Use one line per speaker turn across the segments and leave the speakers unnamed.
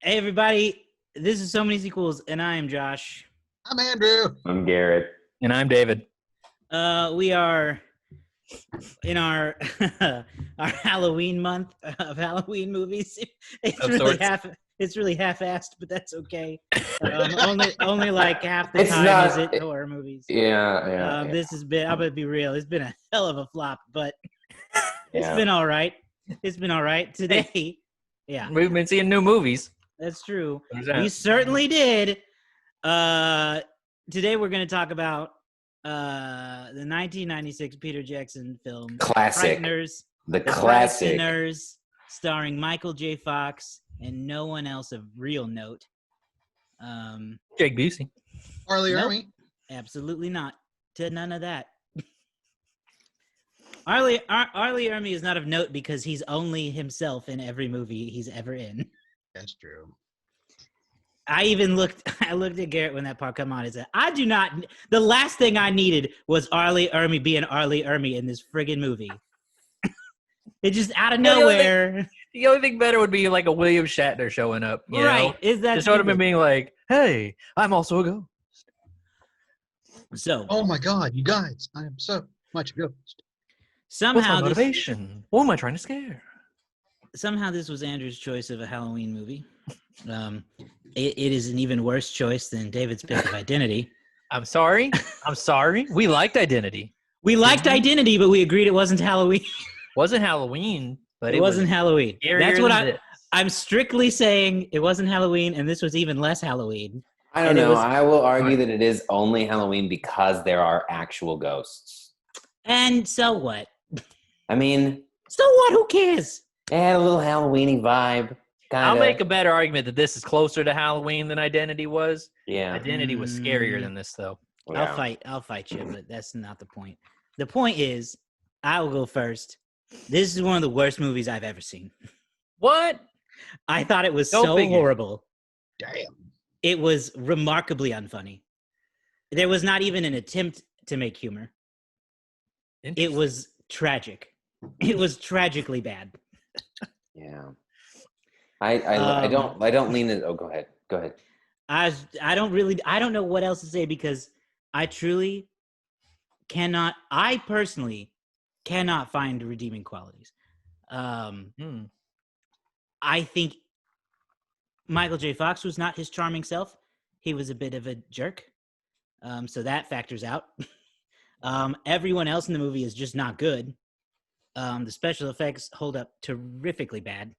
Hey everybody, this is So Many Sequels, and I am Josh.
I'm Andrew.
I'm Garrett.
And I'm David.
We are in our our Halloween month of Halloween movies. It's really half-assed, but that's okay. Only like half the time is it horror movies.
Yeah.
This has been. I'm gonna be real. It's been a hell of a flop, but it's been all right. It's been all right today. Yeah,
We've been seeing new movies.
That's true. We certainly did. Today we're going to talk about the 1996 Peter Jackson film
classic,
Frighteners,
the classic,
Frighteners, starring Michael J. Fox and no one else of real note.
Jake Busey,
Harley
nope,
Ermy.
Absolutely not. To none of that. Arlie Ermy is not of note because he's only himself in every movie he's ever in.
That's true.
I looked at Garrett when that part came on and said, the last thing I needed was Arlie Ermy being Arlie Ermy in this friggin' movie. It just out of nowhere.
The only thing better would be like a William Shatner showing up. You know?
Is that
just sort of him being like, hey, I'm also a ghost.
So.
Oh my God, you guys, I am so much a ghost.
Somehow
what's my motivation? Who am I trying to scare?
Somehow this was Andrew's choice of a Halloween movie. It is an even worse choice than David's pick of Identity.
I'm sorry. We liked Identity.
We liked Identity, but we agreed it wasn't Halloween.
Wasn't Halloween, but
it wasn't Halloween. That's what I'm strictly saying. It wasn't Halloween, and this was even less Halloween.
I don't know. I will argue that it is only Halloween because there are actual ghosts.
And so what?
I mean,
so what? Who cares?
It had a little Halloween-y vibe. Kinda.
I'll make a better argument that this is closer to Halloween than Identity was.
Yeah.
Identity was scarier than this, though.
Yeah. I'll fight you, but that's not the point. The point is, I will go first. This is one of the worst movies I've ever seen.
What?
I thought it was horrible.
Damn.
It was remarkably unfunny. There was not even an attempt to make humor. It was tragic. It was tragically bad.
Yeah. I don't lean it. Oh, go ahead.
I don't know what else to say because I personally cannot find redeeming qualities. I think Michael J. Fox was not his charming self. He was a bit of a jerk. So that factors out. Everyone else in the movie is just not good. The special effects hold up terrifically bad.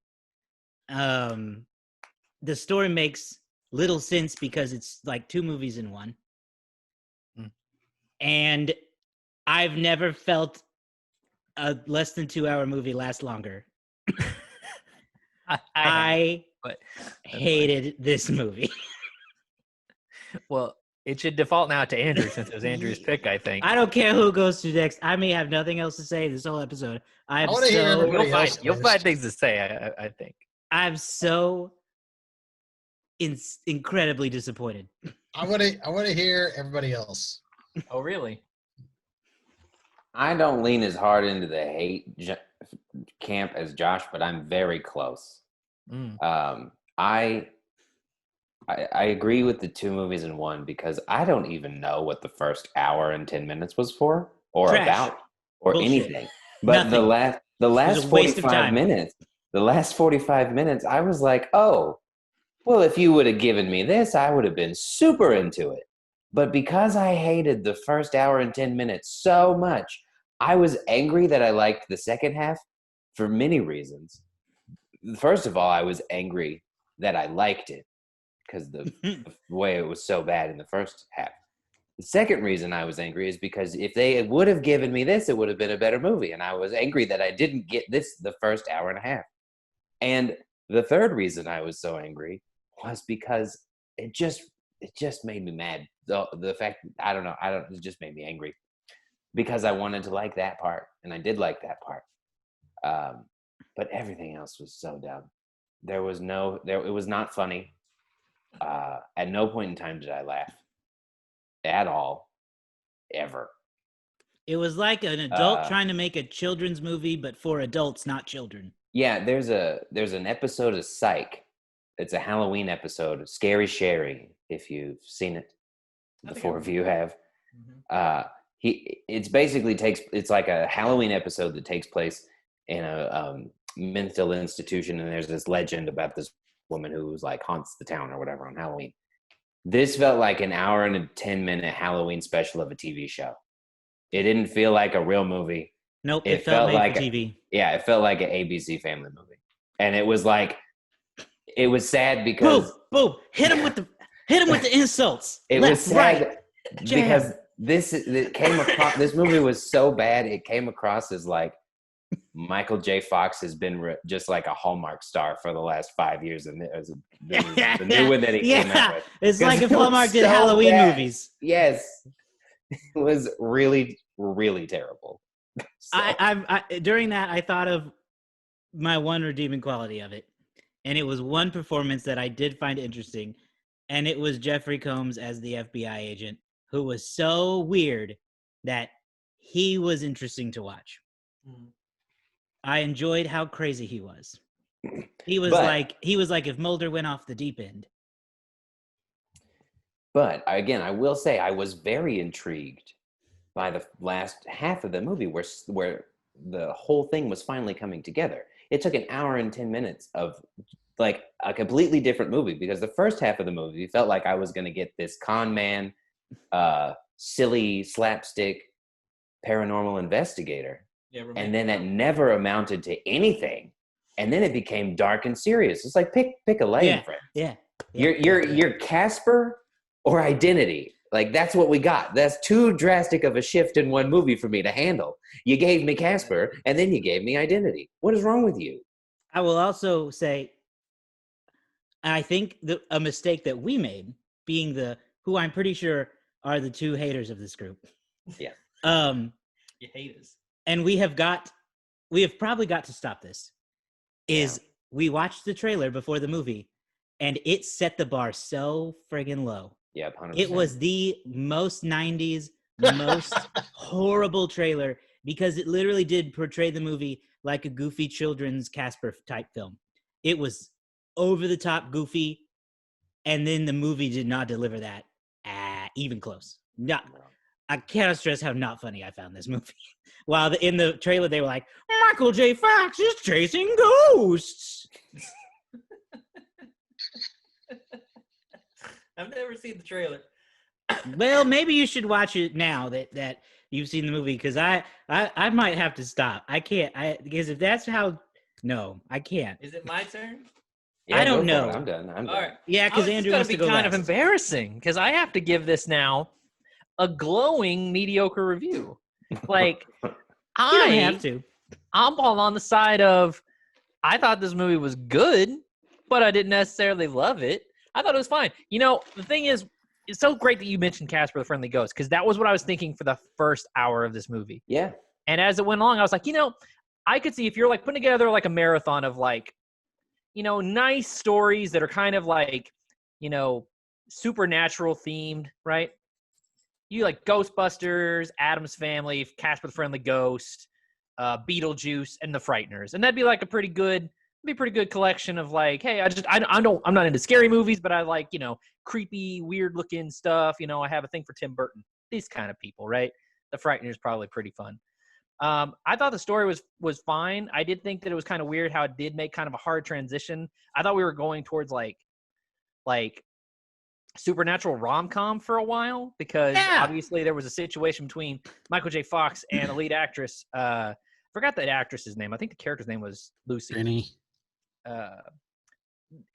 The story makes little sense because it's like two movies in one. And I've never felt a less than 2 hour movie last longer. I hated this movie.
Well, it should default now to Andrew since it was Andrew's pick, I think.
I don't care who goes to next. I may have nothing else to say this whole episode.
You'll find things to say, I think.
I'm so incredibly disappointed.
I want to hear everybody else.
Oh, really?
I don't lean as hard into the hate camp as Josh, but I'm very close. I agree with the two movies in one because I don't even know what the first hour and 10 minutes was for or
Trash.
About or
Bullshit.
Anything. But
Nothing.
the last 45 minutes, I was like, oh, well, if you would have given me this, I would have been super into it. But because I hated the first hour and 10 minutes so much, I was angry that I liked the second half for many reasons. First of all, I was angry that I liked it because the way it was so bad in the first half. The second reason I was angry is because if they would have given me this, it would have been a better movie. And I was angry that I didn't get this the first hour and a half. And the third reason I was so angry was because it just made me mad. The fact, it just made me angry because I wanted to like that part. And I did like that part. But everything else was so dumb. It was not funny. At no point in time did I laugh at all, ever.
It was like an adult trying to make a children's movie, but for adults, not children.
Yeah, there's an episode of Psych It's a Halloween episode, Scary Sherry, if you've seen it. The four of you have. It's basically it's like a Halloween episode that takes place in a mental institution, and there's this legend about this woman who's like haunts the town or whatever on Halloween. This felt like an hour and a 10-minute Halloween special of a TV show. It didn't feel like a real movie.
Nope, it felt made
like
for TV.
Yeah, it felt like an ABC Family movie, and it was like, it was sad because
boom, hit him with the insults.
It
Left,
was sad
right,
because it came across. This movie was so bad, it came across as like Michael J. Fox has been just like a Hallmark star for the last 5 years, and this is the new one that he came out with.
It's like if Hallmark did Halloween movies.
Yes, it was really, really terrible. So.
I during that I thought of my one redeeming quality of it, and it was one performance that I did find interesting, and it was Jeffrey Combs as the FBI agent, who was so weird that he was interesting to watch. I enjoyed how crazy he was. He was like if Mulder went off the deep end.
But again, I will say I was very intrigued by the last half of the movie where the whole thing was finally coming together. It took an hour and 10 minutes of like a completely different movie, because the first half of the movie felt like I was going to get this con man, silly slapstick paranormal investigator. Yeah, and then that never amounted to anything. And then it became dark and serious. It's like pick a lane, friend.
Yeah.
You're Casper or Identity. Like, that's what we got. That's too drastic of a shift in one movie for me to handle. You gave me Casper, and then you gave me Identity. What is wrong with you?
I will also say, I think a mistake that we made, being who I'm pretty sure are the two haters of this group.
Yeah.
You haters.
And we have probably got to stop this. We watched the trailer before the movie, and it set the bar so friggin' low.
Yeah, 100%.
It was the most 90s, most horrible trailer, because it literally did portray the movie like a goofy children's Casper type film. It was over the top goofy, and then the movie did not deliver that even close. I cannot stress how not funny I found this movie. While in the trailer they were like, Michael J. Fox is chasing ghosts.
I've never seen the trailer.
Well, maybe you should watch it now that you've seen the movie, because I might have to stop. I can't. Because if that's how, no, I can't.
Is it my turn?
Yeah,
I don't know.
I'm done.
All right.
Yeah, because Andrew wants to go
kind
last.
of embarrassing, because I have to give this now a glowing mediocre review. Like,
You don't have to.
I'm all on the side of, I thought this movie was good, but I didn't necessarily love it. I thought it was fine. You know, the thing is, it's so great that you mentioned Casper the Friendly Ghost, because that was what I was thinking for the first hour of this movie.
Yeah.
And as it went along, I was like, I could see if you're like putting together like a marathon of like, nice stories that are kind of like, supernatural themed, right? You like Ghostbusters, Addams Family, Casper the Friendly Ghost, Beetlejuice, and the Frighteners, and that'd be like a pretty good collection of like, hey, I'm not into scary movies, but I like creepy, weird looking stuff. I have a thing for Tim Burton. These kind of people, right? The Frighteners probably pretty fun. I thought the story was fine. I did think that it was kind of weird how it did make kind of a hard transition. I thought we were going towards like supernatural rom-com for a while, because obviously there was a situation between Michael J. Fox and a lead actress. Forgot that actress's name. I think the character's name was Lucy.
Rennie.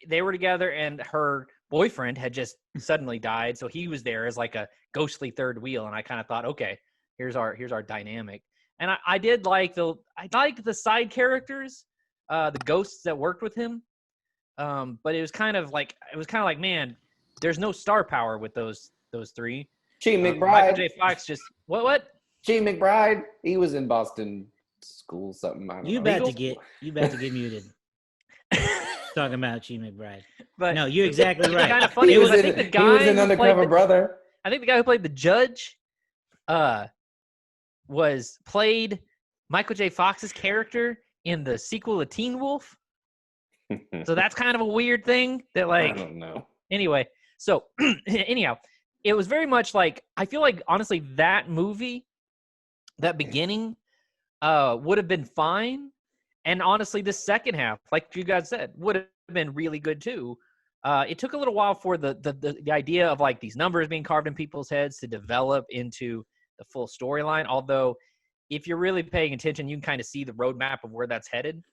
They were together, and her boyfriend had just suddenly died, so he was there as like a ghostly third wheel. And I kind of thought, okay, here's our dynamic. And I liked the side characters, the ghosts that worked with him. But it was kind of like, man, there's no star power with those three.
G. McBride.
Michael J. Fox just what?
G. McBride. He was in Boston school something. I don't know.
You about to get muted. Talking about G. McBride.
But
no, you're exactly right.
Kind of funny.
He was
an
undercover brother.
I think the guy who played the judge, played Michael J. Fox's character in the sequel to Teen Wolf. So that's kind of a weird thing that
I
like
don't know.
anyway. So anyhow, it was very much like I feel like honestly that movie, that beginning, would have been fine. And honestly, the second half, like you guys said, would have been really good too. It took a little while for the idea of like these numbers being carved in people's heads to develop into the full storyline. Although, if you're really paying attention, you can kind of see the roadmap of where that's headed.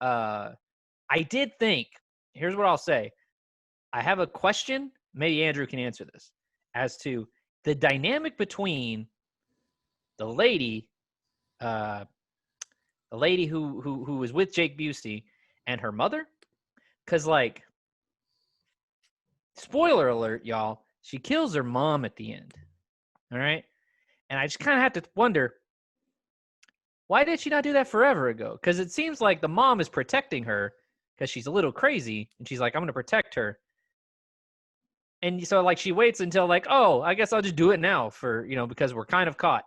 I did think, here's what I'll say. I have a question. Maybe Andrew can answer this as to the dynamic between the lady who was with Jake Busey and her mother, because like, spoiler alert, y'all, she kills her mom at the end. All right, and I just kind of have to wonder, why did she not do that forever ago? Because it seems like the mom is protecting her because she's a little crazy, and she's like, I'm going to protect her. And so like she waits until like, oh, I guess I'll just do it now for, because we're kind of caught.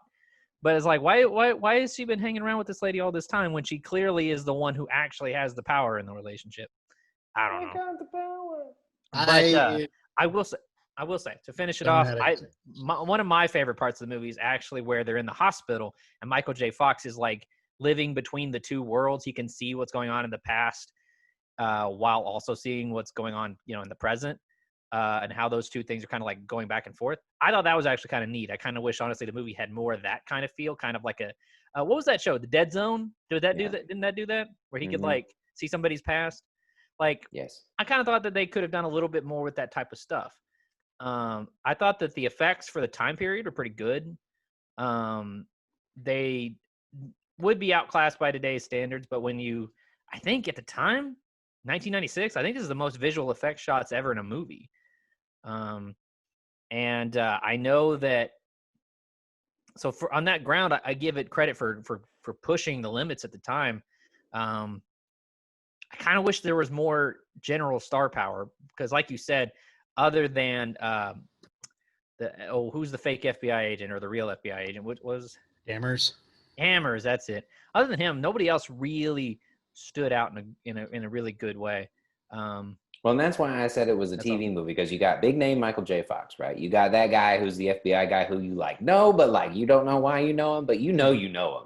But it's like, why has she been hanging around with this lady all this time when she clearly is the one who actually has the power in the relationship? I don't know.
got the power.
But I will say to finish it off,
Dramatic.
one of my favorite parts of the movie is actually where they're in the hospital and Michael J. Fox is like living between the two worlds. He can see what's going on in the past while also seeing what's going on, in the present. And how those two things are kind of like going back and forth. I thought that was actually kind of neat. I kind of wish, honestly, the movie had more of that kind of feel, kind of like a, what was that show? The Dead Zone? Did that do that? Didn't that do that? Where he could like see somebody's past? Like,
Yes.
I kind of thought that they could have done a little bit more with that type of stuff. I thought that the effects for the time period were pretty good. They would be outclassed by today's standards, but I think at the time, 1996, I think this is the most visual effects shots ever in a movie. And I know that. So on that ground, I give it credit for pushing the limits at the time. I kind of wish there was more general star power because, like you said, other than who's the fake FBI agent or the real FBI agent? What was
Hammers.
Hammers? That's it. Other than him, nobody else really stood out in a really good way.
Well, and that's why I said it was a TV movie, because you got big name Michael J. Fox, right? You got that guy who's the FBI guy who you like know, but like you don't know why you know him, but you know him.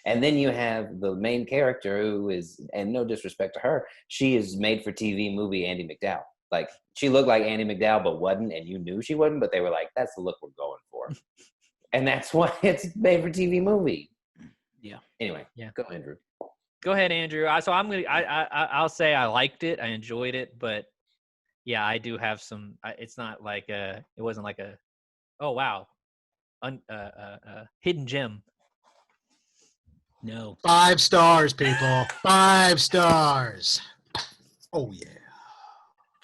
And then you have the main character who is, and no disrespect to her, she is made for TV movie Andie MacDowell. Like she looked like Andie MacDowell, but wasn't, and you knew she wasn't, but they were like, that's the look we're going for. And that's why it's made for TV movie.
Yeah.
Anyway,
Yeah.
Go Andrew.
Go ahead, Andrew. I'll say I liked it. I enjoyed it, but yeah, I do have some. It's not like it wasn't like a, oh wow, hidden gem.
No.
5 stars, people. 5 stars. Oh yeah.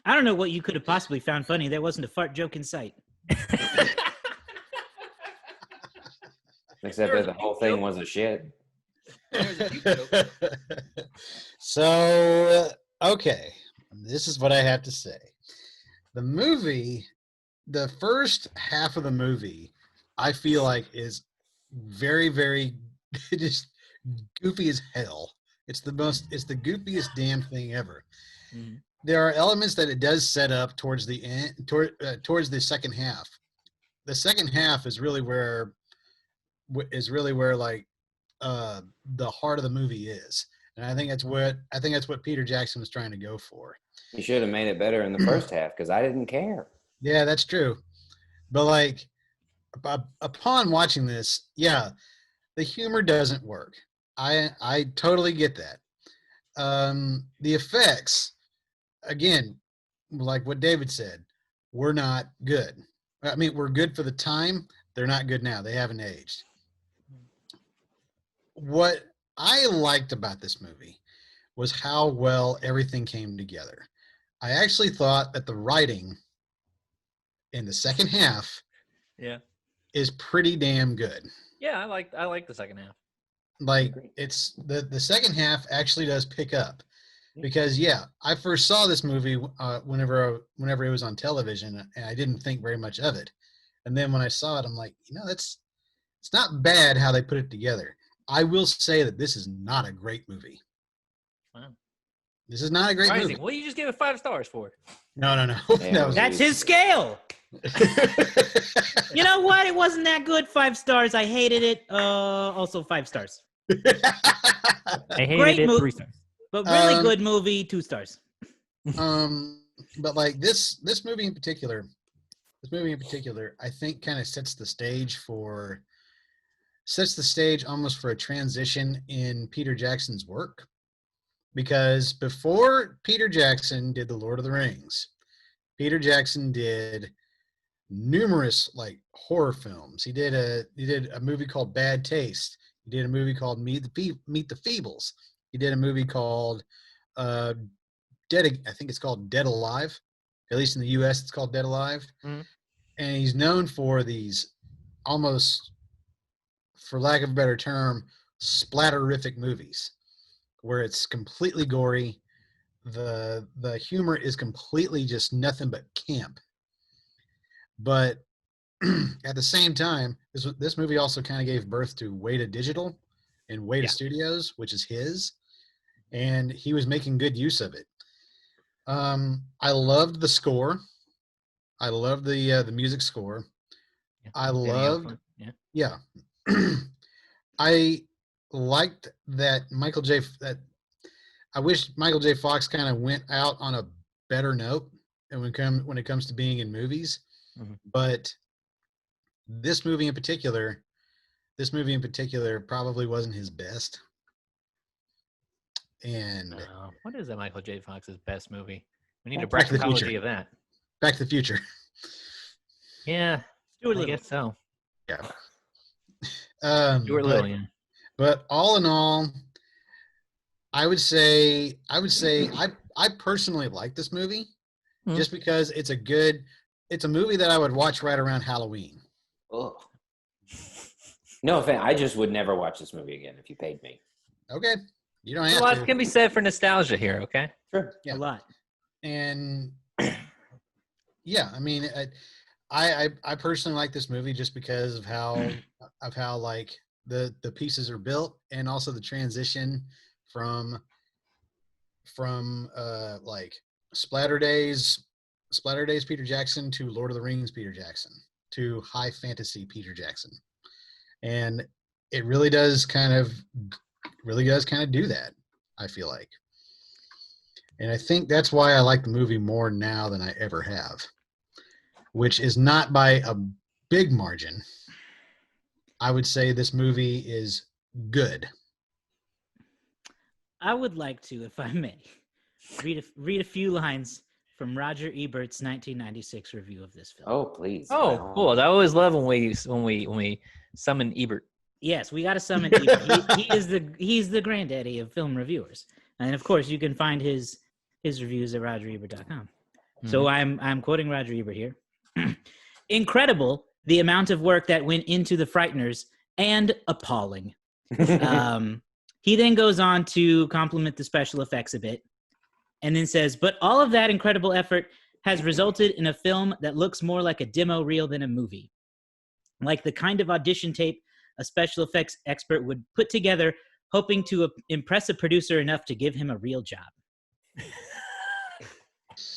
I don't know what you could have possibly found funny. There wasn't a fart joke in sight.
Except that the whole thing was a shit.
So, okay. This is what I have to say. The movie, the first half of the movie, I feel like is very, very just goofy as hell. It's the goofiest damn thing ever.
Mm-hmm.
There are elements that it does set up towards the end, towards the second half. The second half is really where like the heart of the movie is, and I think that's what Peter Jackson was trying to go for.
You should have made it better in the first half, because I didn't care.
Yeah, that's true. But like upon watching this, yeah, the humor doesn't work. I totally get that. The effects, again, like what David said, were not good. I mean, we're good for the time. They're not good now. They haven't aged. What I liked about this movie was how well everything came together. I actually thought that the writing in the second half is pretty damn good.
Yeah, I like the second half.
Like it's the second half actually does pick up, because I first saw this movie whenever it was on television, and I didn't think very much of it. And then when I saw it, I'm like, it's not bad how they put it together. I will say that this is not a great movie.
Wow.
This is not a great
Rising.
movie.
What do you just give it 5 stars for?
No.
Yeah,
That was-
That's his scale. You know what? It wasn't that good. 5 stars. I hated it. Also 5 stars.
I hated
Great
it.
mo-
3 stars.
But really
Um,
good movie. 2 stars.
But like this movie in particular, I think kind of sets the stage almost for a transition in Peter Jackson's work. Because before Peter Jackson did The Lord of the Rings, Peter Jackson did numerous like horror films. He did a movie called Bad Taste. He did a movie called Meet the Feebles. He did a movie called Dead. I think it's called Dead Alive. At least in the U.S., it's called Dead Alive.
Mhm.
And he's known for these almost, for lack of a better term, splatterific movies, where it's completely gory. The humor is completely just nothing but camp. But at the same time, this movie also kind of gave birth to Weta Digital and Weta Studios, which is his, and he was making good use of it. I loved the score. I loved the music score. I loved, yeah. I liked that I wish Michael J. Fox kind of went out on a better note and when it comes to being in movies.
Mhm.
But this movie in particular probably wasn't his best. And
What is that Michael J. Fox's best movie? We need a
Back to the
bracketology
Future.
of that.
Back to the Future.
Yeah,
Stuart
I
Little.
guess so.
Yeah.
Stuart Little, yeah.
But all in all, I would say I personally like this movie
Mhm.
just because it's a movie that I would watch right around Halloween.
Ugh. No offense. I just would never watch this movie again if you paid me.
Okay. You don't
A
have
lot
to.
can be said for nostalgia here, okay?
Sure.
Yeah.
A lot.
And yeah, I mean, I personally like this movie just because of how like the pieces are built, and also the transition from like Splatter Days Peter Jackson to Lord of the Rings Peter Jackson to high fantasy Peter Jackson, and it really does kind of do that, I feel like. And I think that's why I like the movie more now than I ever have, which is not by a big margin. I would say this movie is good.
I would like to, if I may, read a few lines from Roger Ebert's 1996 review of this film.
Oh, please.
Oh, cool. I always love when we summon Ebert.
Yes, we got to summon Ebert. He's the granddaddy of film reviewers, and of course, you can find his reviews at RogerEbert.com. So I'm quoting Roger Ebert here. Incredible the amount of work that went into the Frighteners, and appalling. He then goes on to compliment the special effects a bit, and then says, but all of that incredible effort has resulted in a film that looks more like a demo reel than a movie. Like the kind of audition tape a special effects expert would put together, hoping to impress a producer enough to give him a real job.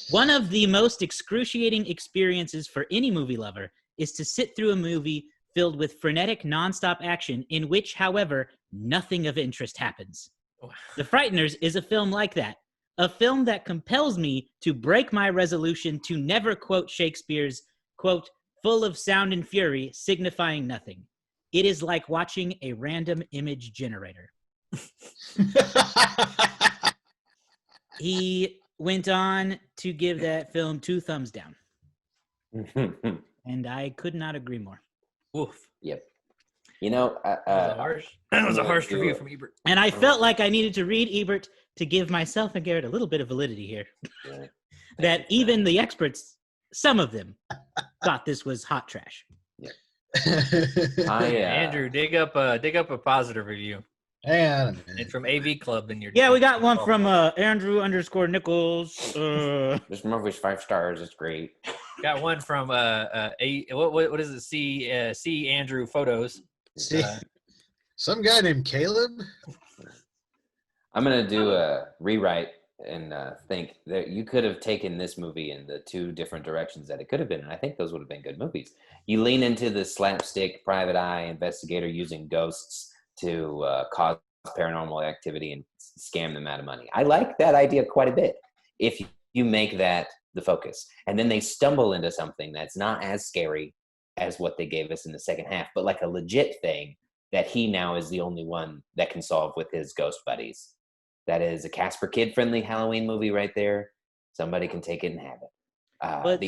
One of the most excruciating experiences for any movie lover is to sit through a movie filled with frenetic, nonstop action in which, however, nothing of interest happens. The Frighteners is a film like that, a film that compels me to break my resolution to never quote Shakespeare's, quote, full of sound and fury, signifying nothing. It is like watching a random image generator. He went on to give that film 2 thumbs down. And I could not agree more.
Oof.
Yep. You know,
That was a harsh review from Ebert.
And I felt like I needed to read Ebert to give myself and Garrett a little bit of validity here.
Yeah.
That even the experts, some of them, thought this was hot trash.
Andrew, dig up a positive review.
Hang on a minute.
It's from AV Club in your.
Yeah, we got one from Andrew _Nichols.
This movie's 5 stars. It's great.
Got one from what is it? C Andrew Photos.
See, some guy named Caleb.
I'm gonna do a rewrite and think that you could have taken this movie in the two different directions that it could have been, and I think those would have been good movies. You lean into the slapstick private eye investigator using ghosts to cause paranormal activity and scam them out of money. I like that idea quite a bit if you make that the focus. And then they stumble into something that's not as scary as what they gave us in the second half, but like a legit thing that he now is the only one that can solve with his ghost buddies. That is a Casper kid-friendly Halloween movie right there. Somebody can take it and have it.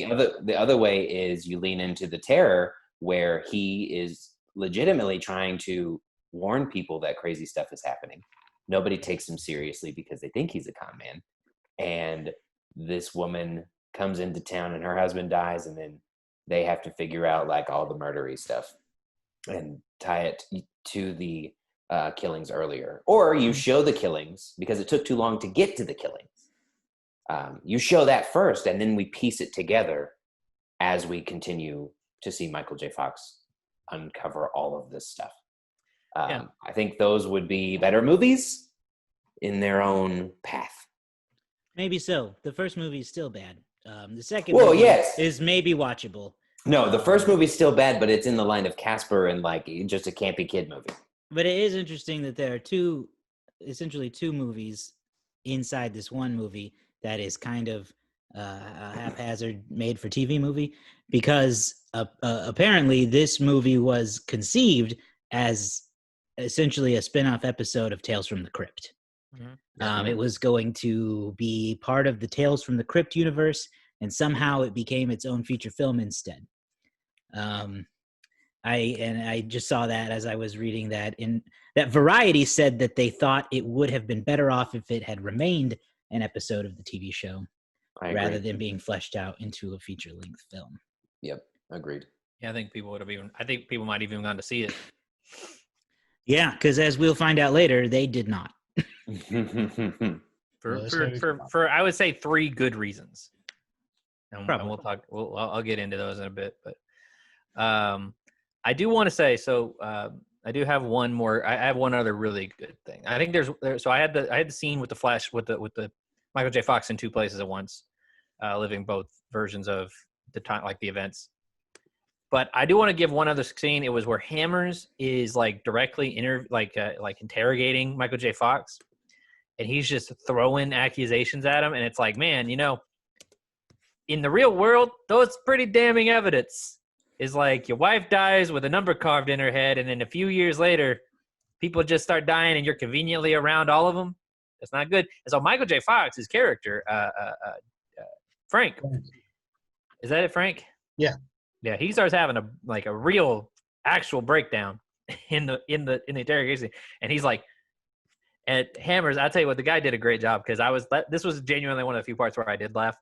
The other way is you lean into the terror where he is legitimately trying to warn people that crazy stuff is happening. Nobody takes him seriously because they think he's a con man. And this woman comes into town and her husband dies, and then they have to figure out like all the murdery stuff and tie it to the killings earlier. Or you show the killings because it took too long to get to the killings. You show that first, and then we piece it together as we continue to see Michael J. Fox uncover all of this stuff. I think those would be better movies in their own path.
Maybe so. The first movie is still bad. The second
Well,
movie
yes.
is maybe watchable.
No, the first movie's still bad, but it's in the line of Casper and like just a campy kid movie.
But it is interesting that there are essentially two movies inside this one movie that is kind of a haphazard made for TV movie, because apparently this movie was conceived as essentially a spin-off episode of Tales from the Crypt. Mm-hmm. It was going to be part of the Tales from the Crypt universe, and somehow it became its own feature film instead. I just saw that as I was reading that Variety said that they thought it would have been better off if it had remained an episode of the TV show rather than being fleshed out into a feature-length film.
Yep, agreed.
Yeah, I think people might have even gone to see it.
Yeah, because as we'll find out later, they did not.
for I would say 3 good reasons. And we'll talk. I'll get into those in a bit, but I do want to say so. I do have one more. I have one other really good thing. I think there's. So I had the scene with the Flash with the Michael J. Fox in 2 places at once, living both versions of the time, like the events. But I do want to give one other scene. It was where Hammers is like directly interrogating Michael J. Fox, and he's just throwing accusations at him. And it's like, man, in the real world, that's pretty damning evidence. Is like your wife dies with a number carved in her head, and then a few years later, people just start dying, and you're conveniently around all of them. That's not good. And so Michael J. Fox's character, Frank, is that it, Frank?
Yeah.
Yeah, he starts having a real actual breakdown in the interrogation, and he's like, at Hammers, I tell you what, the guy did a great job, because this was genuinely one of the few parts where I did laugh,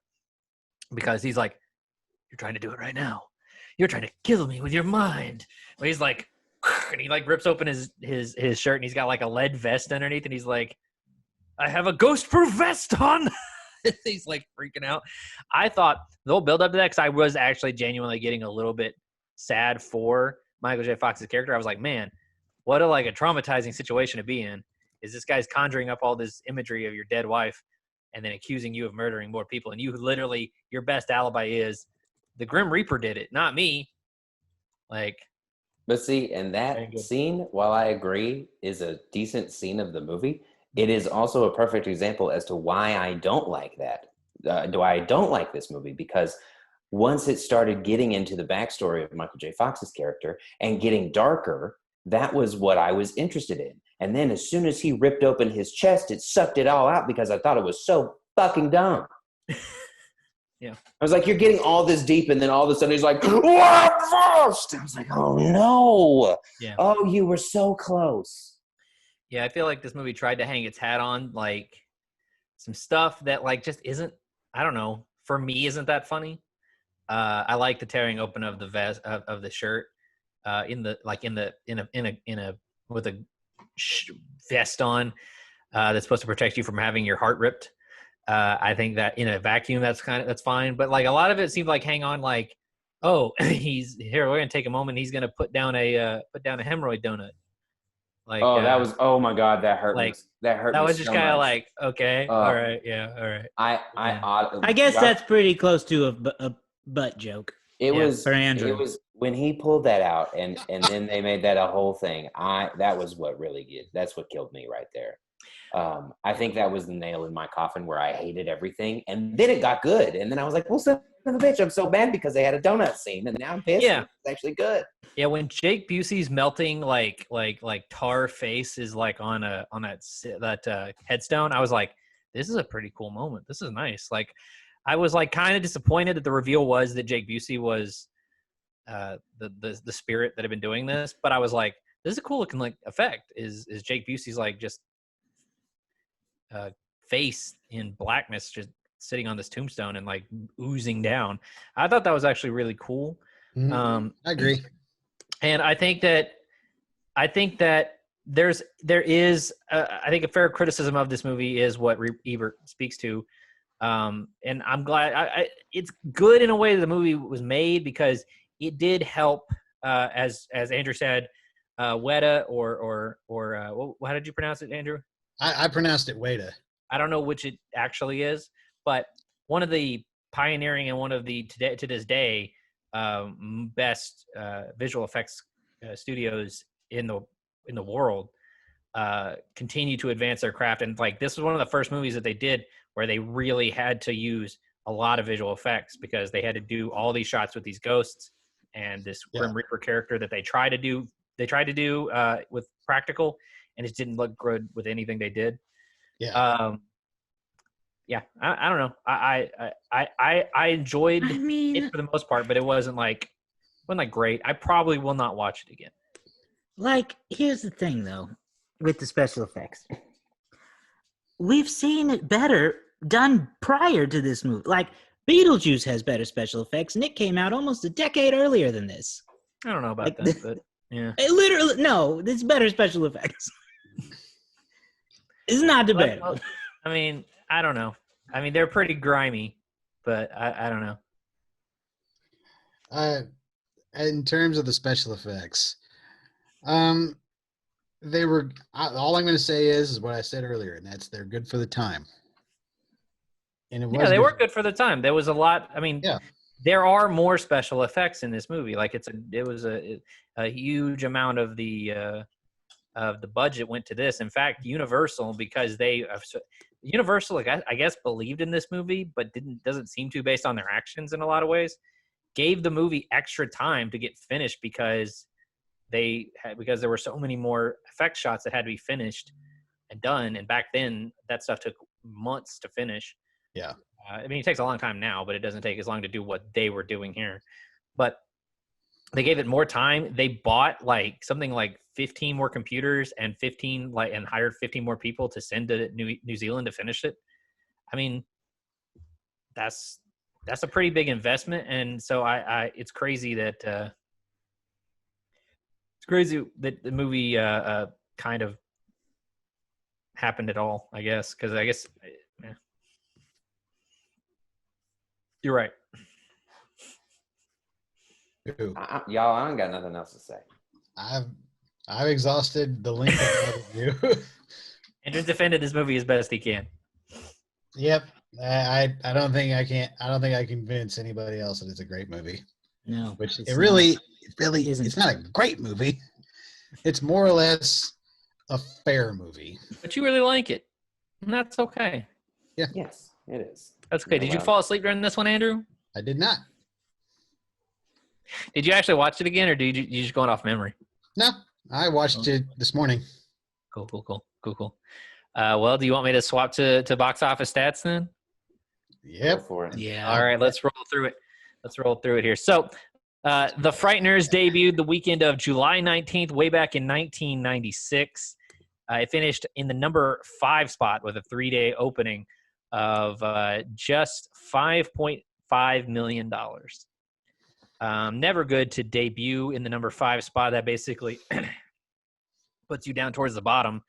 because he's like, "You're trying to do it right now. You're trying to kill me with your mind." Well, he's like, and he like rips open his shirt, and he's got like a lead vest underneath, and he's like, "I have a ghost-proof vest on." He's like freaking out. I thought the whole build up to that, because I was actually genuinely getting a little bit sad for Michael J. Fox's character. I was like, man, what a traumatizing situation to be in. Is this guy's conjuring up all this imagery of your dead wife and then accusing you of murdering more people, and you literally, your best alibi is the Grim Reaper did it, not me.
But see, and that scene, while I agree is a decent scene of the movie, it is also a perfect example as to why I don't like that. I don't like this movie, because once it started getting into the backstory of Michael J. Fox's character and getting darker, that was what I was interested in. And then as soon as he ripped open his chest, it sucked it all out, because I thought it was so fucking dumb.
Yeah.
I was like, you're getting all this deep, and then all of a sudden he's like, "What first?" I was like, oh no.
Yeah.
Oh, you were so close.
Yeah, I feel like this movie tried to hang its hat on like some stuff that just isn't, I don't know, for me isn't that funny. I like the tearing open of the vest of the shirt with a vest on that's supposed to protect you from having your heart ripped. I think that in a vacuum that's fine, but a lot of it seemed like hang on, oh, he's here, we're gonna take a moment, he's gonna put down a hemorrhoid donut. Like,
Oh, that was. Oh my God, that hurt me.
like,
That hurt
that
me
was just
so
kind of
much.
like, okay, all right, yeah, all right.
I guess
well,
that's pretty close to a butt joke.
It
Yeah,
was
for Andrew.
it was when he pulled that out and then they made that a whole thing. That was what really that's what killed me right there. I think that was the nail in my coffin where I hated everything, and then it got good, and then I was like, "Well, son of a bitch, I'm so mad because they had a donut scene, and now I'm pissed.
Yeah.
It's actually good."
Yeah, when Jake Busey's melting like tar face is like on that headstone, I was like, this is a pretty cool moment. This is nice. Like, I was like kind of disappointed that the reveal was that Jake Busey was the spirit that had been doing this, but I was like, this is a cool looking like effect. Is Jake Busey's like just face in blackness just sitting on this tombstone and like oozing down. I thought that was actually really cool.
I agree.
And I think that there is I think a fair criticism of this movie is what Ebert speaks to. And I'm glad it's good in a way that the movie was made because it did help, as Andrew said, Weta or how did you pronounce it, Andrew?
I pronounced it Weta.
I don't know which it actually is, but one of the pioneering and one of the to this day best visual effects studios in the world continue to advance their craft. And like this was one of the first movies that they did where they really had to use a lot of visual effects because they had to do all these shots with these ghosts and this Grim Reaper character that they tried to do with practical, and it didn't look good with anything they did.
Yeah.
I don't know. I enjoyed it for the most part, but it wasn't like great. I probably will not watch it again.
Like, here's the thing though, with the special effects. We've seen it better done prior to this movie. Like, Beetlejuice has better special effects, and it came out almost a decade earlier than this.
I don't know about that, but yeah.
It literally, no, it's better special effects. It's not debatable.
I mean, I don't know. I mean, they're pretty grimy, but I don't know.
In terms of the special effects, they were. All I'm going to say is what I said earlier, and that's they're good for the time. And
they were good for the time. There was a lot. I mean, there are more special effects in this movie. Like it was a huge amount of the budget went to this. In fact, Universal, because Universal, I guess, believed in this movie, but doesn't seem to based on their actions in a lot of ways, gave the movie extra time to get finished because there were so many more effect shots that had to be finished and done. And back then, that stuff took months to finish.
Yeah.
I mean, it takes a long time now, but it doesn't take as long to do what they were doing here. But they gave it more time. They bought like something like 15 more computers and and hired 15 more people to send to New Zealand to finish it. I mean, that's a pretty big investment, and so it's crazy that the movie kind of happened at all. I guess because you're right.
Y'all, I ain't got nothing else to say.
I've exhausted the link of you.
And just defended this movie as best he can.
Yep. I don't think I can convince anybody else that it's a great movie.
No.
Which it really isn't. It's not a great movie. It's more or less a fair movie.
But you really like it. And that's okay.
Yeah.
Yes, it is.
That's okay. Did you fall asleep during this one, Andrew?
I did not.
Did you actually watch it again, or did you just going off memory?
No, I watched it this morning.
Cool. Well, do you want me to swap to box office stats then?
Yep.
Go for it.
Yeah.
All right, let's roll through it here. So, The Frighteners debuted the weekend of July 19th, way back in 1996. It finished in the number 5 spot with a 3-day opening of just $5.5 million. Never good to debut in the number 5 spot. That basically puts you down towards the bottom.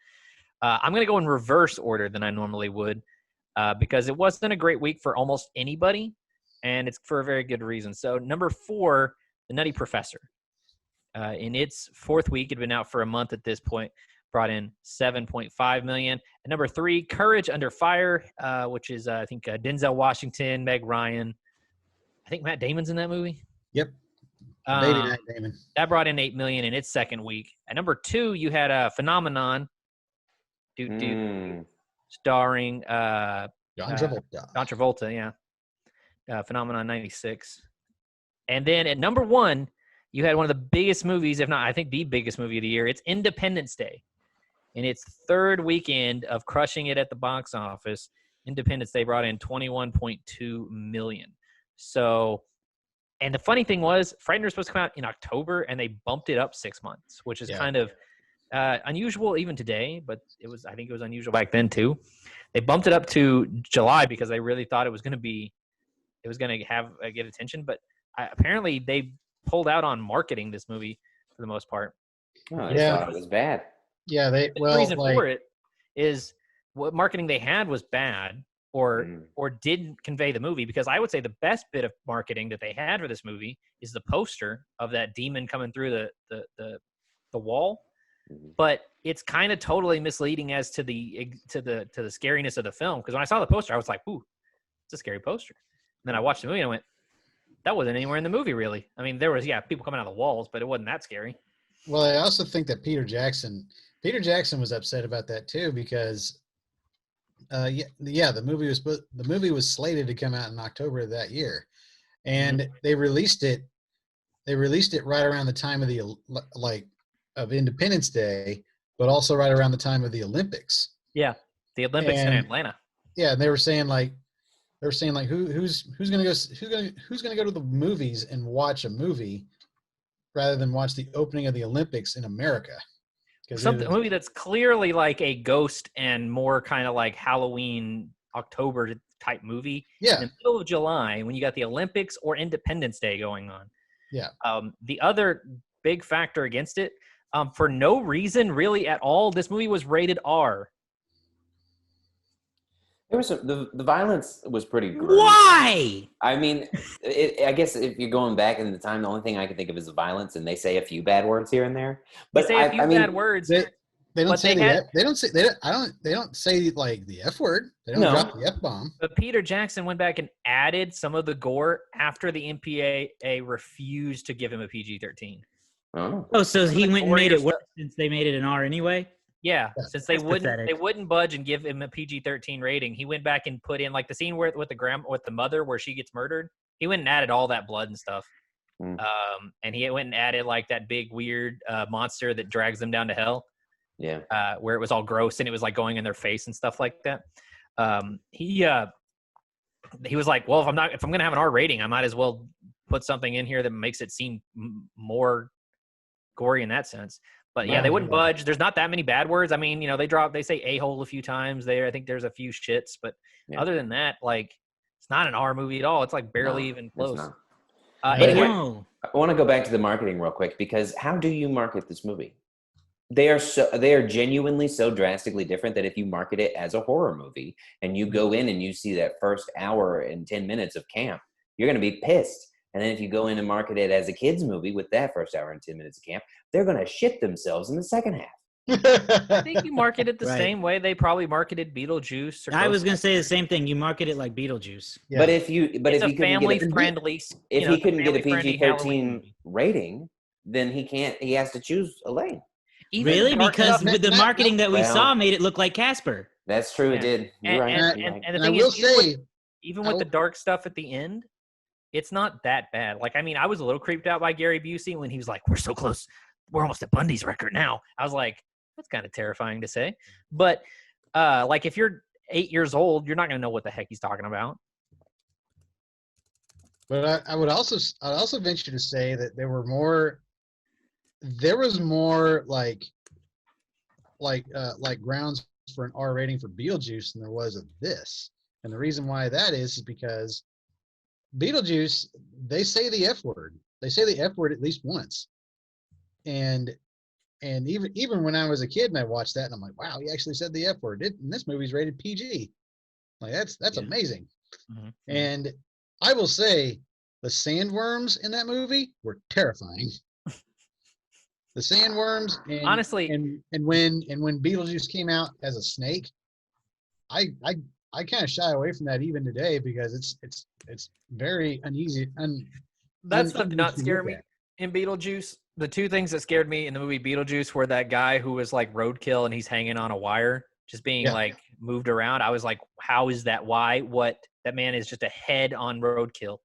I'm going to go in reverse order than I normally would because it wasn't a great week for almost anybody, and it's for a very good reason. So number 4, The Nutty Professor. In its 4th week, it had been out for a month at this point, brought in 7.5 million. At number 3, Courage Under Fire, which is I think Denzel Washington, Meg Ryan. I think Matt Damon's in that movie.
Yep. Baby Matt Damon.
That brought in 8 million in its second week. At number 2, you had Phenomenon, starring
John Travolta.
John Travolta, yeah. Phenomenon 96. And then at number 1, you had one of the biggest movies, if not, I think the biggest movie of the year. It's Independence Day. In its third weekend of crushing it at the box office, Independence Day brought in 21.2 million. So, and the funny thing was, Frighteners was supposed to come out in October, and they bumped it up 6 months, which is kind of unusual even today, but I think it was unusual back then too. They bumped it up to July because they really thought it was going to get attention, but apparently they pulled out on marketing this movie for the most part.
Oh, I thought it was bad.
Yeah,
the reason for it is what marketing they had was bad or didn't convey the movie, because I would say the best bit of marketing that they had for this movie is the poster of that demon coming through the wall. But it's kind of totally misleading as to the scariness of the film, because when I saw the poster I was like, ooh, it's a scary poster. And then I watched the movie and I went, that wasn't anywhere in the movie, really. I mean, there was, people coming out of the walls, but it wasn't that scary.
Well, I also think that Peter Jackson was upset about that too, because the movie was slated to come out in October of that year, and they released it right around the time of of Independence Day, but also right around the time of the Olympics.
Yeah, the Olympics in Atlanta.
Yeah, and they were saying who's gonna go to the movies and watch a movie rather than watch the opening of the Olympics in America?
A movie that's clearly like a ghost and more kind of like Halloween October type movie.
Yeah.
In the middle of July when you got the Olympics or Independence Day going on.
Yeah.
The other big factor against it, for no reason really at all, this movie was rated R.
There was the violence was pretty gruesome.
Why?
I mean, I guess if you're going back in the time, the only thing I can think of is the violence, and they say a few bad words here and there. But
they say a few bad words.
They don't say they don't say like the F word. They don't drop the F bomb.
But Peter Jackson went back and added some of the gore after the MPAA refused to give him a PG-13.
Oh,
so he went and made it worse since they made it an R anyway?
Yeah, since they wouldn't budge and give him a PG-13 rating, he went back and put in like the scene with the mother where she gets murdered. He went and added all that blood and stuff. And he went and added like that big weird monster that drags them down to hell.
Yeah.
Where it was all gross and it was like going in their face and stuff like that. He was like, well, if I'm gonna have an R rating, I might as well put something in here that makes it seem more gory in that sense. But yeah, they wouldn't budge. There's not that many bad words. I mean, they say a-hole a few times there. I think there's a few shits, but other than that, like, it's not an R movie at all. It's like barely even close.
Anyway, I want to go back to the marketing real quick, because how do you market this movie? They are genuinely so drastically different that if you market it as a horror movie and you go in and you see that first hour and 10 minutes of camp, you're going to be pissed. And then if you go in and market it as a kid's movie with that first hour and 10 minutes of camp, they're going to shit themselves in the second half.
I think you market it the same way they probably marketed Beetlejuice.
I was going to say the same thing. You market it like Beetlejuice.
Yeah. But if he couldn't get a PG-13 rating, then he has to choose a lane.
Really? Because with the marketing that we saw made it look like Casper.
That's true. It did. You're right.
And the thing is, even with the dark stuff at the end, it's not that bad. Like, I mean, I was a little creeped out by Gary Busey when he was like, we're so close. We're almost at Bundy's record now. I was like, that's kind of terrifying to say. But, like, if you're 8 years old, you're not going to know what the heck he's talking about.
But I'd also venture to say that there was more like grounds for an R rating for Beetlejuice than there was of this. And the reason why that is because Beetlejuice, they say the F word. They say the F word at least once. And even when I was a kid and I watched that and I'm like, wow, he actually said the F word. And this movie's rated PG. Like that's amazing. Mm-hmm. And I will say the sandworms in that movie were terrifying. The sandworms and
Honestly,
and when Beetlejuice came out as a snake, I kind of shy away from that even today because it's very uneasy.
that stuff did
uneasy
not
to
scare
look
me
at.
in Beetlejuice. The two things that scared me in the movie Beetlejuice were that guy who was like roadkill and he's hanging on a wire, just being
Yeah.
like moved around. I was like, how is that? Why? What? That man is just a head on roadkill.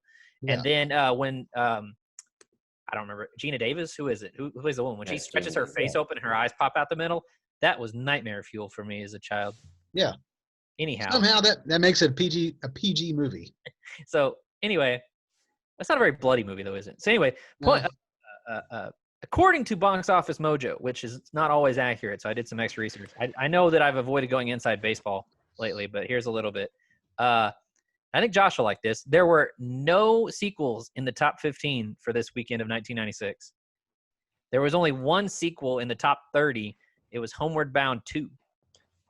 Yeah.
And then when I don't remember, Gina Davis, who is it? Who plays the woman? When she
That's
stretches
Gina
her face
Davis.
open and her eyes pop out the middle, that was nightmare fuel for me as a child.
Yeah.
Anyhow,
Somehow that makes it a PG movie.
so anyway, that's not a very bloody movie though, is it? So anyway,
No.
according to Box Office Mojo, which is not always accurate, so I did some extra research. I know that I've avoided going inside baseball lately, but here's a little bit. I think Josh will like this. There were no sequels in the top 15 for this weekend of 1996. There was only one sequel in the top 30. It was Homeward Bound 2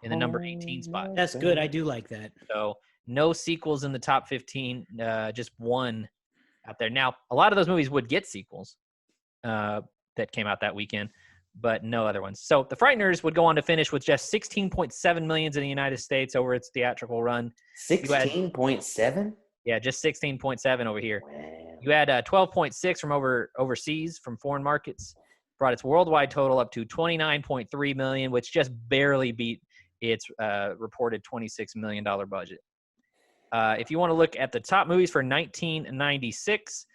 in the number 18 spot.
That's good. I do like that.
So no sequels in the top 15, just one out there. Now, a lot of those movies would get sequels that came out that weekend, but no other ones. So the Frighteners would go on to finish with just 16.7 million in the United States over its theatrical run.
16.7?
Yeah, just 16.7 over here.
Wow.
You had 12.6 from overseas, from foreign markets. Brought its worldwide total up to 29.3 million, which just barely beat its reported $26 million budget. If you want to look at the top movies for 1996,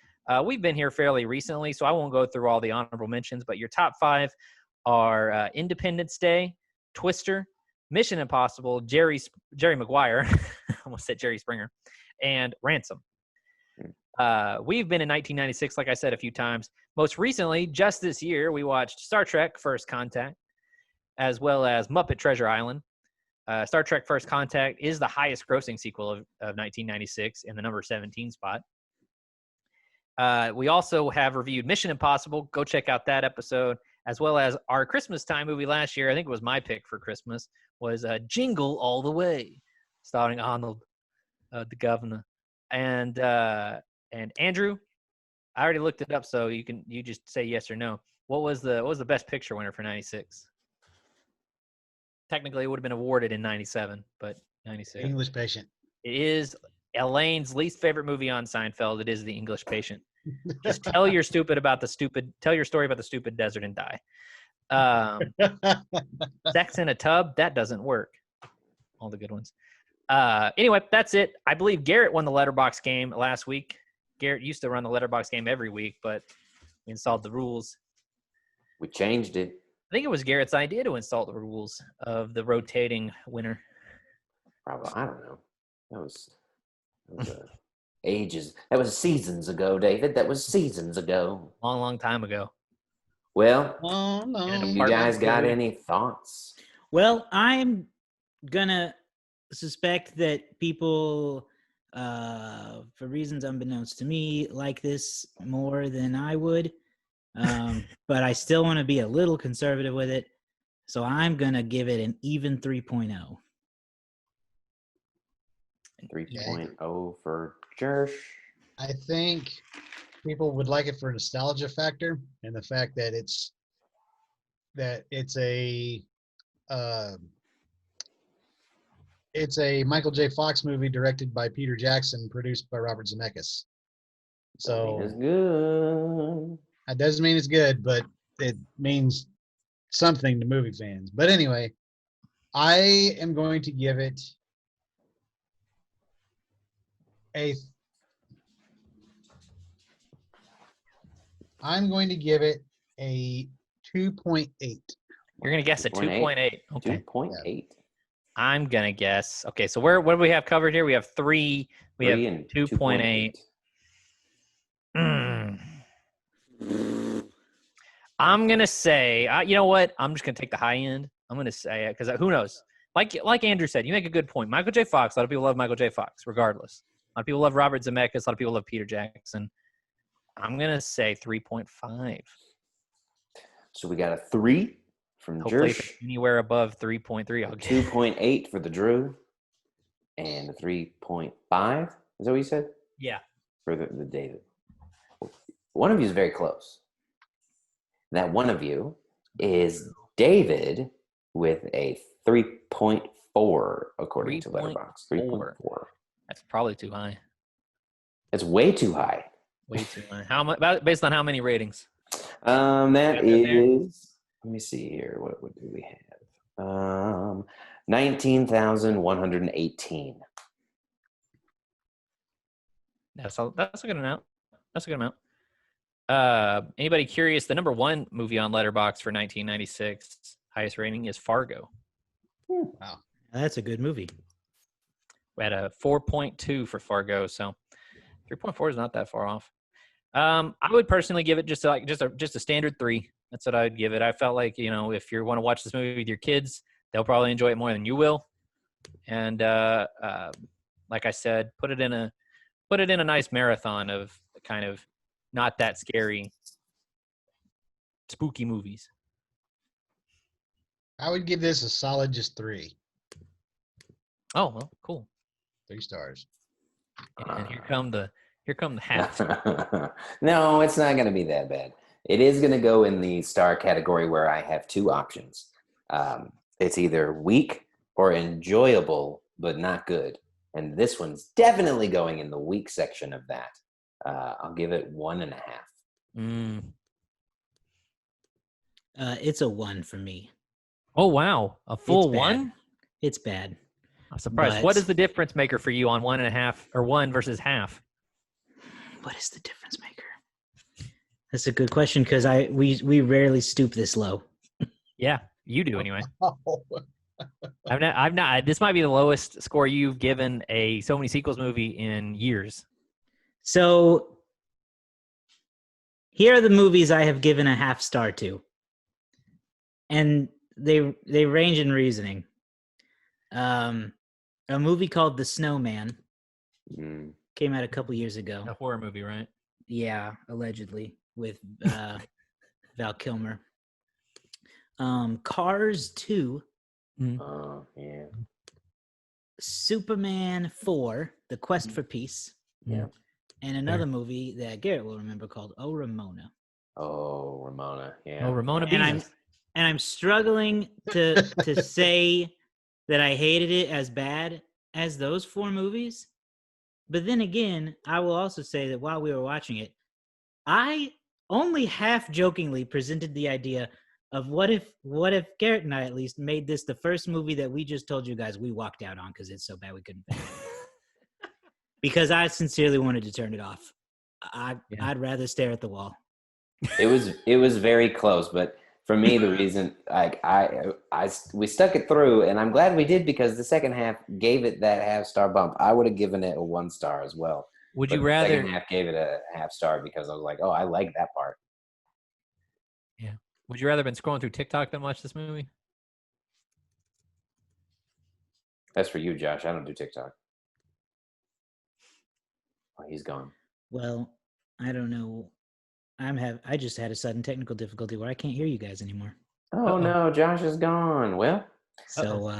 we've been here fairly recently, so I won't go through all the honorable mentions, but your top 5 are Independence Day, Twister, Mission Impossible, Jerry Maguire, almost said Jerry Springer, and Ransom. We've been in 1996, like I said a few times. Most recently, just this year, we watched Star Trek First Contact, as well as Muppet Treasure Island. Star Trek First Contact is the highest grossing sequel of 1996 in the number 17 spot. We also have reviewed Mission Impossible. Go check out that episode, as well as our Christmas time movie last year. I think it was my pick for Christmas, was Jingle All the Way, starring Arnold, the governor. And Andrew, I already looked it up, so you just say yes or no. What was the best picture winner for 96? Technically, it would have been awarded in 97, but 96.
English Patient.
It is Elaine's least favorite movie on Seinfeld. It is The English Patient. Just tell your story about the stupid desert and die. Sex in a Tub, that doesn't work. All the good ones. Anyway, that's it. I believe Garrett won the Letterbox game last week. Garrett used to run the Letterbox game every week, but we installed the rules.
We changed it.
I think it was Garrett's idea to install the rules of the rotating winner.
Probably, I don't know. That was ages. That was seasons ago, David. That was seasons ago.
Long, long time ago.
Well,
Oh no.
you guys got any thoughts?
Well, I'm gonna suspect that people, for reasons unbeknownst to me, like this more than I would. But I still want to be a little conservative with it. So I'm going to give it an even 3.0.
3.0 for Jersh.
I think people would like it for nostalgia factor and the fact that it's a Michael J. Fox movie directed by Peter Jackson, produced by Robert Zemeckis. So
It's good.
that doesn't mean it's good, but it means something to movie fans. But anyway, I am going to give it a 2.8.
You're going to guess a 2.8. Okay.
2.8.
I'm going to guess. Okay, so what do we have covered here? We have 3. We have 2.8. I'm going to say, you know what? I'm just going to take the high end. I'm going to say it because who knows? Like Andrew said, you make a good point. Michael J. Fox, a lot of people love Michael J. Fox, regardless. A lot of people love Robert Zemeckis. A lot of people love Peter Jackson. I'm going to say 3.5.
So we got a 3 from
Hopefully,
Jersh,
if it's anywhere above 3.3, I'll get
2.8 for the Drew, and a 3.5. Is that what you said?
Yeah.
For the David. One of you is very close. That one of you is David with a 3.4 according to Letterboxd. 3.4.
That's probably too high.
That's way too high.
Way too high. How much? Based on how many ratings?
That is. Let me see here. What do we have? 19,118.
That's a good amount. That's a good amount. Anybody curious? The number one movie on Letterboxd for 1996, highest rating is Fargo.
Wow, that's a good movie.
We had a 4.2 for Fargo, so 3.4 is not that far off. I would personally give it just a standard 3. That's what I would give it. I felt like, if you want to watch this movie with your kids, they'll probably enjoy it more than you will. And like I said, put it in a nice marathon of kind of not that scary, spooky movies.
I would give this a solid just 3.
Oh, well, cool.
3 stars.
And here come the half.
No, it's not going to be that bad. It is going to go in the star category where I have 2 options. It's either weak or enjoyable, but not good. And this one's definitely going in the weak section of that. I'll give it 1.5.
It's a 1 for me.
Oh, wow. A full
It's bad.
1?
It's bad.
I'm surprised. What is the difference maker for you on 1.5 or 1 versus half?
What is the difference maker? That's a good question because we rarely stoop this low.
Yeah, you do anyway. I've not. This might be the lowest score you've given a So Many Sequels movie in years.
So here are the movies I have given a half star to, and they range in reasoning. A movie called The Snowman came out a couple years ago.
A horror movie, right?
Yeah, allegedly with Val Kilmer. Cars 2.
Oh, yeah.
Superman 4, The Quest for Peace.
Yeah.
And another movie that Garrett will remember called Oh, Ramona.
Oh, Ramona. Yeah.
Oh, Ramona
And
Beans.
I'm struggling to say that I hated it as bad as those 4 movies. But then again, I will also say that while we were watching it, I only half jokingly presented the idea of what if Garrett and I at least made this the first movie that we just told you guys we walked out on because it's so bad we couldn't finish it. Because I sincerely wanted to turn it off. I'd rather stare at the wall.
It was very close, but for me, the reason we stuck it through, and I'm glad we did because the second half gave it that half-star bump. I would have given it a 1 star as well.
Would
But
you
the
rather?
second half gave it a half star because I was like, oh, I like that part.
Yeah. Would you rather been scrolling through TikTok than watch this movie?
That's for you, Josh. I don't do TikTok. Oh, he's gone.
Well, I don't know. I just had a sudden technical difficulty where I can't hear you guys anymore.
Oh no, Josh is gone. Well,
So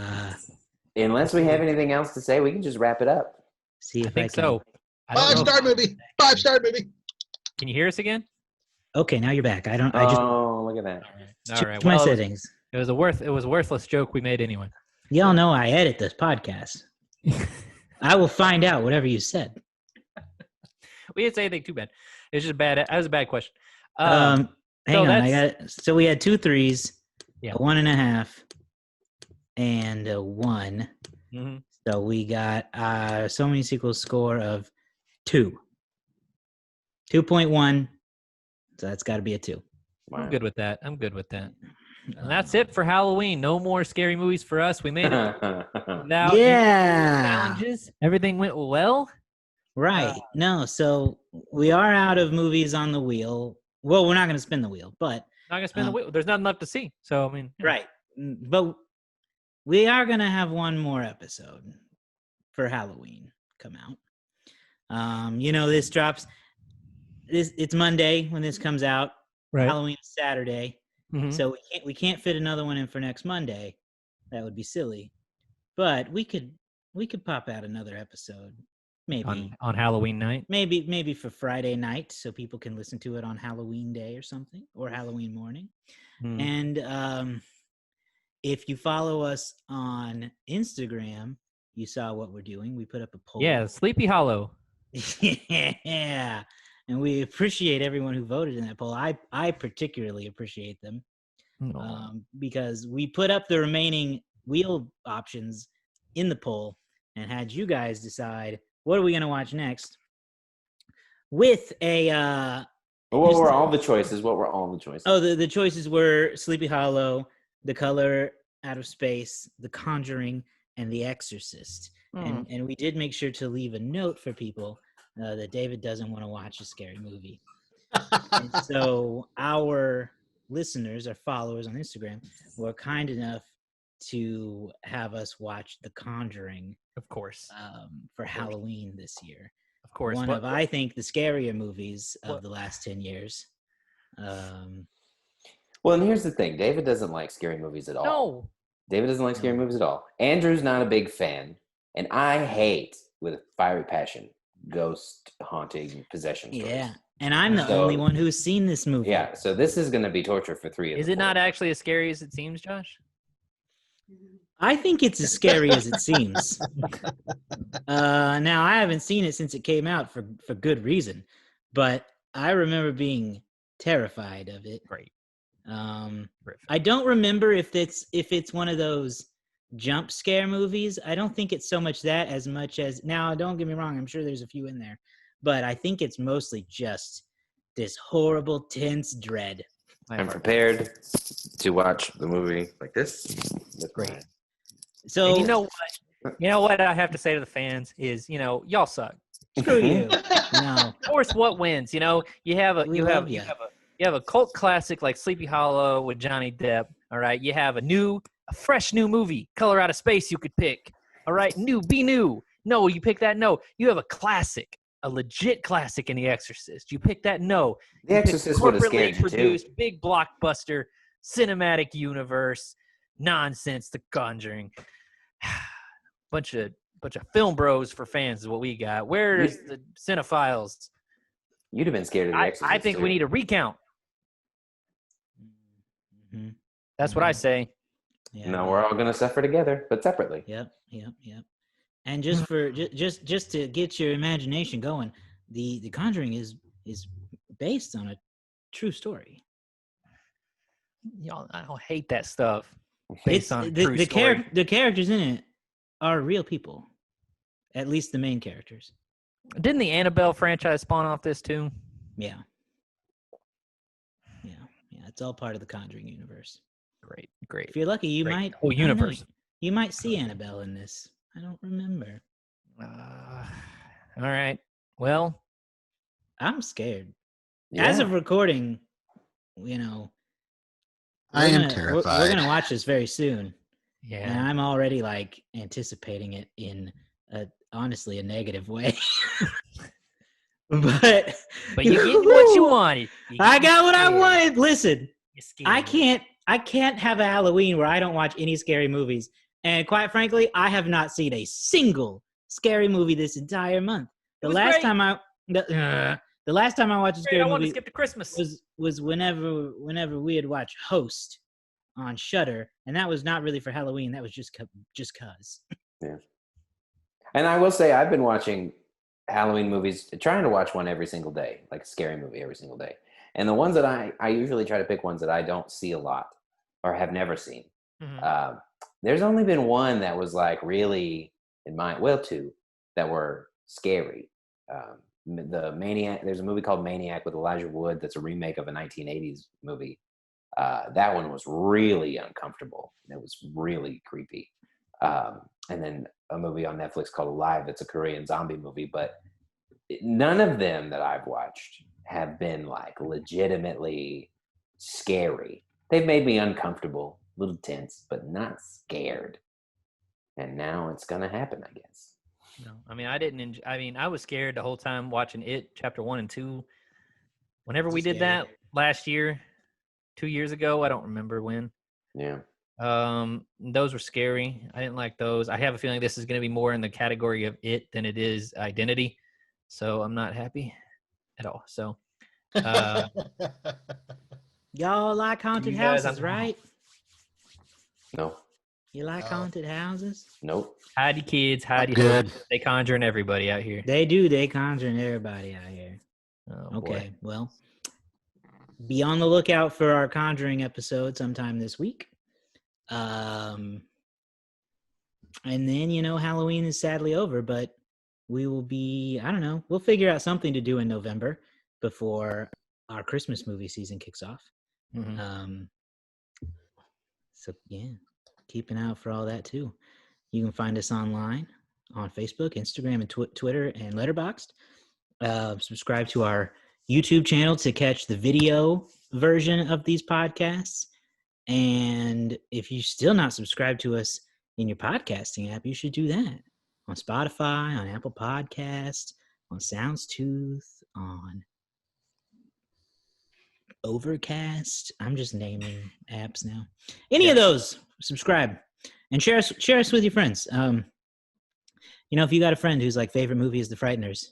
unless we have anything else to say, we can just wrap it up.
see if
I think
can.
so. I don't know.
5-star movie. 5-star movie.
Can you hear us again?
Okay, now you're back. I just
Oh, look at that.
All right.
changed my
Well,
settings.
it was a worthless joke we made anyway.
Y'all know I edit this podcast. I will find out whatever you said.
We didn't say anything too bad. It was just bad. That was a bad question.
Hang on.
that's-
So we had 2 3s,
Yeah.
a 1.5, and a 1.
Mhm.
So we got So Many Sequels score of 2. 2.1. So that's got to be a 2.
Wow.
I'm good with that. And that's it for Halloween. No more scary movies for us. We made it without challenges. Everything went well.
Right. No, so we are out of movies on the wheel. Well, we're not going to spin the wheel, but
Not gonna spin the wheel. There's nothing left to see. So I mean, yeah.
right. But we are going to have one more episode for Halloween come out. This drops it's Monday when this comes out.
Right.
Halloween is Saturday.
Mhm.
So we can't fit another one in for next Monday. That would be silly. But we could pop out another episode Maybe.
on Halloween night.
Maybe for Friday night, so people can listen to it on Halloween day or something, or Halloween morning.
Mm.
And if you follow us on Instagram, you saw what we're doing. We put up a poll.
Yeah, Sleepy Hollow.
Yeah, and we appreciate everyone who voted in that poll. I particularly appreciate them because we put up the remaining wheel options in the poll and had you guys decide what are we going to watch next with a
What were all the choices?
Oh, the choices were Sleepy Hollow, The Color Out of Space, The Conjuring, and The Exorcist. And we did make sure to leave a note for people that David doesn't want to watch a scary movie. And so our listeners, our followers on Instagram, were kind enough to have us watch The Conjuring,
of course,
for Halloween this year.
Of course,
one of I think the scarier movies of the last 10 years.
Well, and here's the thing: David doesn't like scary movies at all.
No,
David doesn't like scary movies at all. Andrew's not a big fan, and I hate with a fiery passion ghost haunting possession stories.
Yeah, and I'm the only one who's seen this movie.
Yeah, so this is going to be torture for three of us.
Is it not actually as scary as it seems, Josh?
I think it's as scary as it seems. Now, I haven't seen it since it came out for good reason, but I remember being terrified of it.
Great.
I don't remember if it's one of those jump scare movies. I don't think it's so much that as much as, now don't get me wrong, I'm sure there's a few in there, but I think it's mostly just this horrible, tense dread.
I'm prepared to watch the movie like this. That's
great.
So
and you know what I have to say to the fans is, y'all suck.
Screw you. No.
Of course, what wins? You have a cult classic like Sleepy Hollow with Johnny Depp. All right, you have a fresh new movie, Color Out of Space. You could pick. All right, be new. No, you pick that. No, you have a classic, a legit classic in The Exorcist. You pick that. No,
The Exorcist would have scared you
produced, big blockbuster, cinematic universe nonsense. The Conjuring. bunch of film bros for fans is what we got. Where's the cinephiles?
You'd have been scared of The Exorcist.
I think we need a recount.
Mm-hmm.
That's what I say.
Yeah.
No, we're all going to suffer together, but separately.
Yep. And just for just to get your imagination going, the Conjuring is based on a true story.
Y'all, I don't hate that stuff. Based on a true
the
story.
The characters in it are real people, at least the main characters.
Didn't the Annabelle franchise spawn off this too?
Yeah. It's all part of the Conjuring universe.
Great.
If you're lucky, you might.
Oh, universe.
You might see Annabelle in this. I don't remember.
All right. Well,
I'm scared.
Yeah.
As of recording,
I am terrified.
We're gonna watch this very soon.
Yeah.
And I'm already anticipating it in honestly a negative way. But
you get what you wanted.
I got what I wanted. Listen, I can't have a Halloween where I don't watch any scary movies. And quite frankly, I have not seen a single scary movie this entire month. The last time I watched a scary movie
skip to Christmas.
was whenever we had watched Host on Shudder, and that was not really for Halloween. That was just cause.
Yeah. And I will say I've been watching Halloween movies, trying to watch one every single day, like a scary movie every single day. And the ones that I usually try to pick ones that I don't see a lot or have never seen.
Mm-hmm.
There's only been one that was really two that were scary. The Maniac. There's a movie called Maniac with Elijah Wood that's a remake of a 1980s movie. That one was really uncomfortable. It was really creepy. And then a movie on Netflix called Alive that's a Korean zombie movie. But none of them that I've watched have been legitimately scary. They've made me uncomfortable, a little tense, but not scared. And now it's gonna happen, I guess.
No, I was scared the whole time watching It Chapter 1 and 2. Whenever we did that last year, 2 years ago, I don't remember when.
Yeah.
Those were scary. I didn't like those. I have a feeling this is going to be more in the category of It than it is Identity. So I'm not happy at all. So,
Y'all like haunted
You guys,
houses,
I'm-
right?
No.
You like haunted houses?
Nope.
hidey kids,
I'm
hidey
good.
hoes. They conjuring everybody out here.
They do. They conjuring everybody out here.
Oh,
Okay,
boy.
well, be on the lookout for our Conjuring episode sometime this week. And then, Halloween is sadly over, but we will be, I don't know, we'll figure out something to do in November before our Christmas movie season kicks off.
Mhm.
So, yeah, keep an eye out for all that too. You can find us online on Facebook, Instagram, and Twitter, and Letterboxd. Subscribe to our YouTube channel to catch the video version of these podcasts. And if you're still not subscribed to us in your podcasting app, you should do that on Spotify, on Apple Podcasts, on SoundsTooth, on Overcast. I'm just naming apps now. Any of those, subscribe and share us with your friends. If you got a friend whose favorite movie is The Frighteners,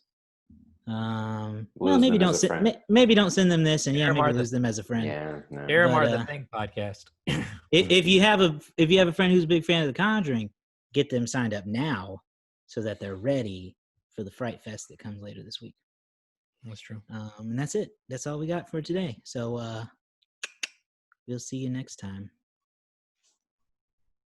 well, maybe
them as a friend.
maybe don't send them this, and
Share 'em are
lose them as a friend.
Yeah. No.
Share 'em
But,
are the Thing podcast.
If you have a friend who's a big fan of The Conjuring, get them signed up now so that they're ready for the Fright Fest that comes later this week.
That's true.
And that's it. That's all we got for today. So we'll see you next time.